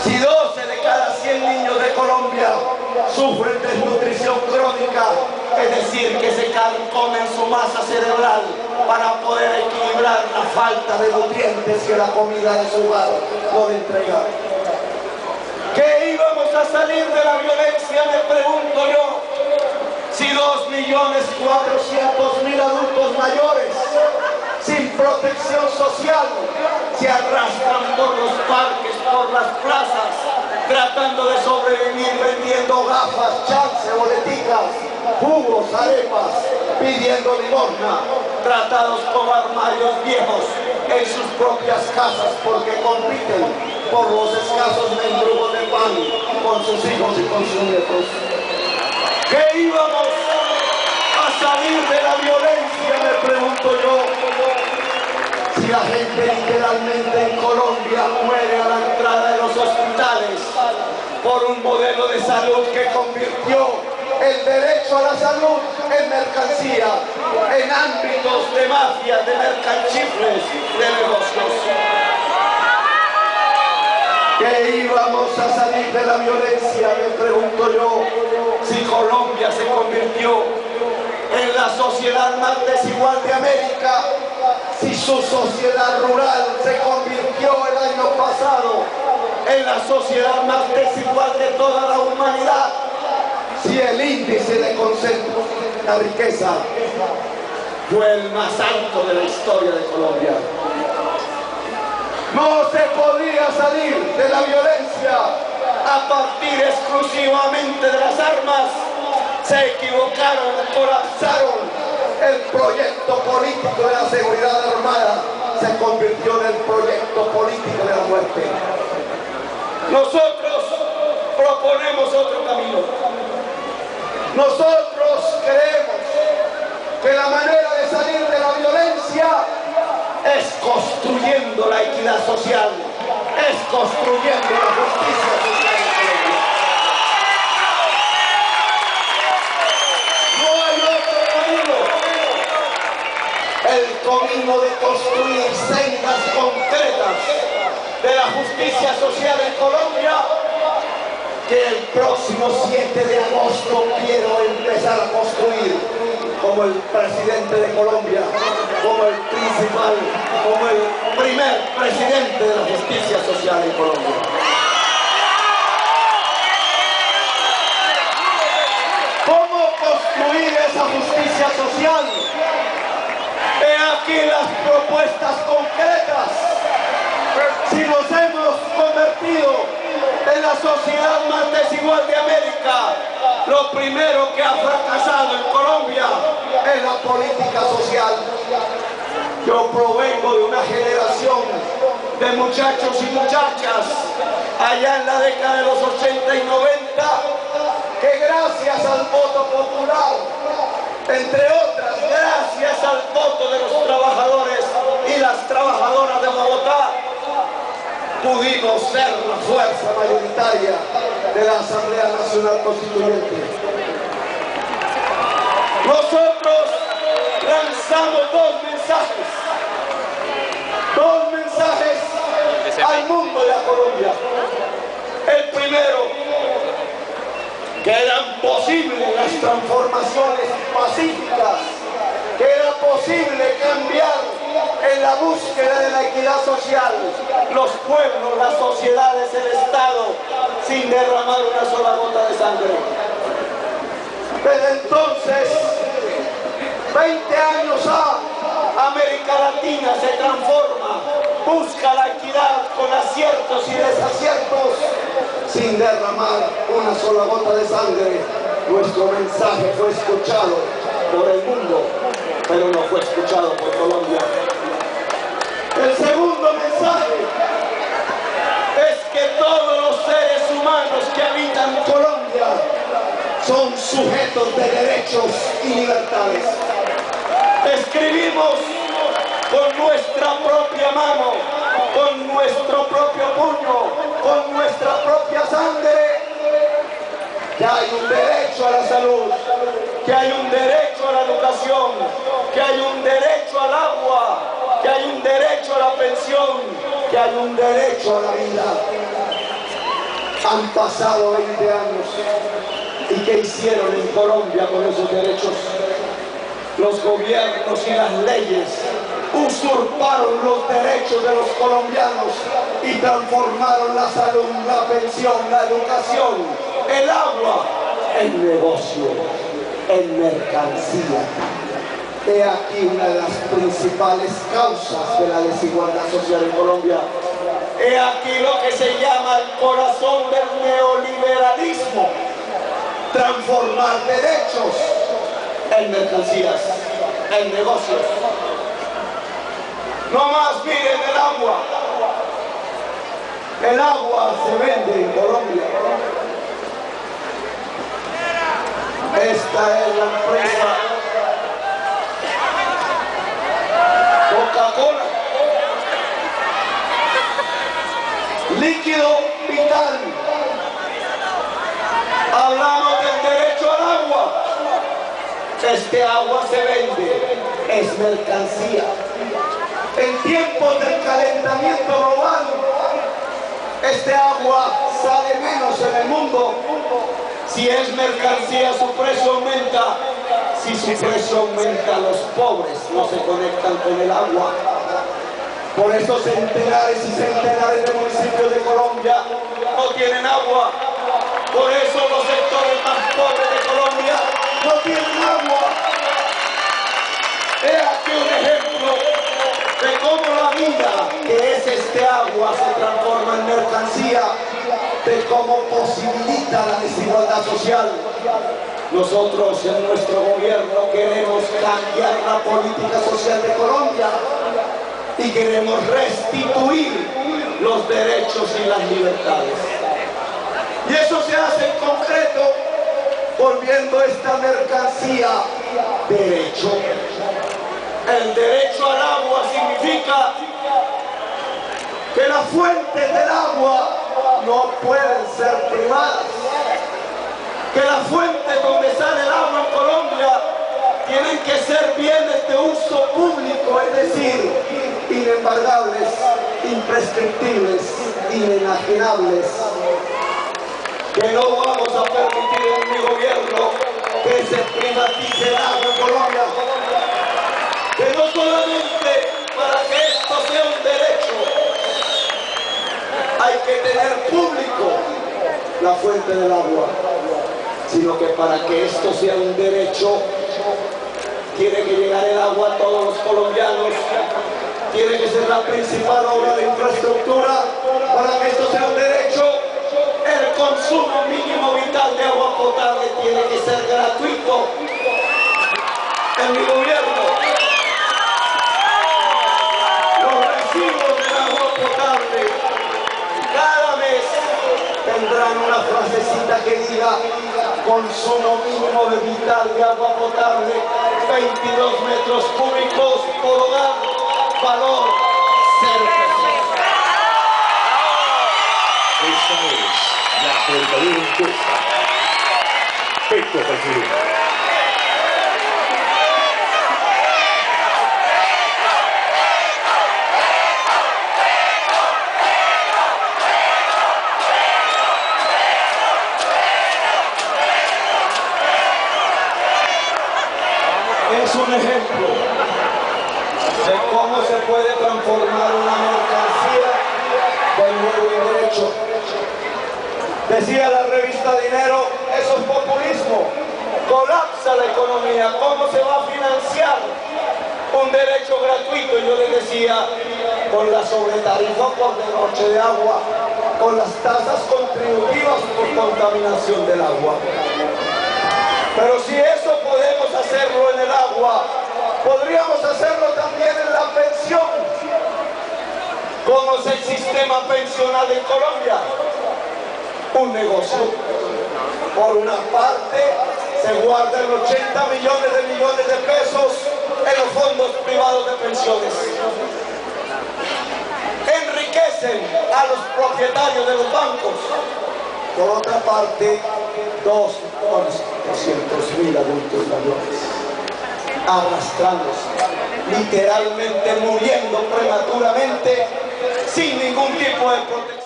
Si 12 de cada 100 niños de Colombia sufren desnutrición crónica, es decir, que se carcomen su masa cerebral para poder equilibrar la falta de nutrientes que la comida de su hogar no le entrega. ¿Qué íbamos a salir de la violencia? Me pregunto yo. Si 2.400.000 adultos mayores sin protección social se arrastran por los parques, por las plazas, tratando de sobrevivir vendiendo gafas, chance, boleticas, jugos, arepas, pidiendo limosna, tratados como armarios viejos en sus propias casas porque compiten por los escasos mendrugos de pan con sus hijos y con sus nietos. ¿Qué íbamos a salir de la violencia? Me pregunto yo. Si la gente literalmente en Colombia muere a la entrada de los hospitales por un modelo de salud que convirtió el derecho a la salud en mercancía, en ámbitos de mafia, de mercanchifles, de negocios. ¿Qué íbamos a salir de la violencia? Me pregunto yo. Si Colombia se convirtió en la sociedad más desigual de América, si su sociedad rural se convirtió el año pasado en la sociedad más desigual de toda la humanidad, si el índice de concentración de la riqueza fue el más alto de la historia de Colombia. No se podía salir de la violencia a partir exclusivamente de las armas. Se equivocaron, colapsaron. El proyecto político de la seguridad armada se convirtió en el proyecto político de la muerte. Nosotros proponemos otro camino. Nosotros creemos que la manera de salir de la violencia es construyendo la equidad social, es construyendo la justicia social. No hay otro camino. El camino de construir sendas concretas de la justicia social en Colombia, que el próximo 7 de agosto quiero empezar a construir como el presidente de Colombia, como el principal, como el primer presidente de la justicia social en Colombia. ¿Cómo construir esa justicia social? He aquí las propuestas concretas. Si nos hemos convertido en la sociedad más desigual de América, lo primero que ha fracasado en Colombia es la política social. Yo provengo de una generación de muchachos y muchachas allá en la década de los 80 y 90 que gracias al voto popular, entre otras, gracias al voto de los trabajadores y las trabajadoras de Bogotá, pudimos ser la fuerza mayoritaria de la Asamblea Nacional Constituyente. Nosotros lanzamos dos mensajes al mundo y a Colombia. El primero, que eran posibles las transformaciones pacíficas, que era posible cambiar en la búsqueda de la equidad social los pueblos, las sociedades, el Estado, sin derramar una sola gota de sangre. Desde entonces, 20 años América Latina se transforma, busca la equidad con aciertos y desaciertos, sin derramar una sola gota de sangre. Nuestro mensaje fue escuchado por el mundo, pero no fue escuchado por Colombia. El segundo mensaje es que todos los seres humanos que habitan Colombia son sujetos de derechos y libertades. Escribimos con nuestra propia mano, con nuestro propio puño, con nuestra propia sangre, que hay un derecho a la salud, que hay un derecho a la educación, que hay un derecho al agua, que hay un derecho a la pensión, que hay un derecho a la vida. Han pasado 20 años. ¿Y qué hicieron en Colombia con esos derechos? Los gobiernos y las leyes usurparon los derechos de los colombianos y transformaron la salud, la pensión, la educación, el agua en negocio, en mercancía. He aquí una de las principales causas de la desigualdad social en Colombia. He aquí lo que se llama el corazón del neoliberalismo: transformar derechos en mercancías, en negocios. No más miren el agua. El agua se vende en Colombia. Esta es la empresa Coca-Cola. Líquido vital. Hablamos del derecho al agua. Este agua se vende, es mercancía. En tiempos del calentamiento global, este agua sale menos en el mundo. Si es mercancía, su precio aumenta. Si su precio aumenta, los pobres no se conectan con el agua. Por eso centenares y centenares de municipios de Colombia no tienen agua. Por eso los sectores más pobres de Colombia no tienen agua. He aquí un ejemplo de cómo la vida, que es este agua, se transforma en mercancía, de cómo posibilita la desigualdad social. Nosotros en nuestro gobierno queremos cambiar la política social de Colombia y queremos restituir los derechos y las libertades. Y eso se hace en concreto volviendo esta mercancía derecho. El derecho al agua significa que las fuentes del agua no pueden ser privadas, que las fuentes donde sale el agua en Colombia tienen que ser bienes de uso público, es decir, inembargables, imprescriptibles, inenajenables. Que no vamos a permitir en mi gobierno que se privatice el agua en Colombia. Que no solamente para que esto sea un derecho hay que tener público la fuente del agua, sino que para que esto sea un derecho tiene que llegar el agua a todos los colombianos, tiene que ser la principal obra de infraestructura. Para que esto sea un derecho, el consumo mínimo vital de agua potable tiene que ser gratuito. En mi gobierno, los recibos del agua potable cada mes tendrán una frasecita que diga: consumo mínimo de vital de agua potable, 22 metros cúbicos por hogar, valor 0 pesos. Esta es la verdadera encuesta. Petro Presidente. Es un ejemplo de cómo se puede transformar una mercancía del nuevo derecho. Decía la revista Dinero, eso es populismo, colapsa la economía. ¿Cómo se va a financiar un derecho gratuito? Y yo les decía, con la sobretarifa por derroche de agua, con las tasas contributivas por contaminación del agua. Pero si eso podemos hacerlo en el agua, podríamos hacerlo también en la pensión. ¿Cómo es el sistema pensional en Colombia? Un negocio. Por una parte, se guardan 80 millones de pesos en los fondos privados de pensiones. Enriquecen a los propietarios de los bancos. Por otra parte, 2.200.000 adultos mayores arrastrándose, literalmente muriendo prematuramente, sin ningún tipo de protección.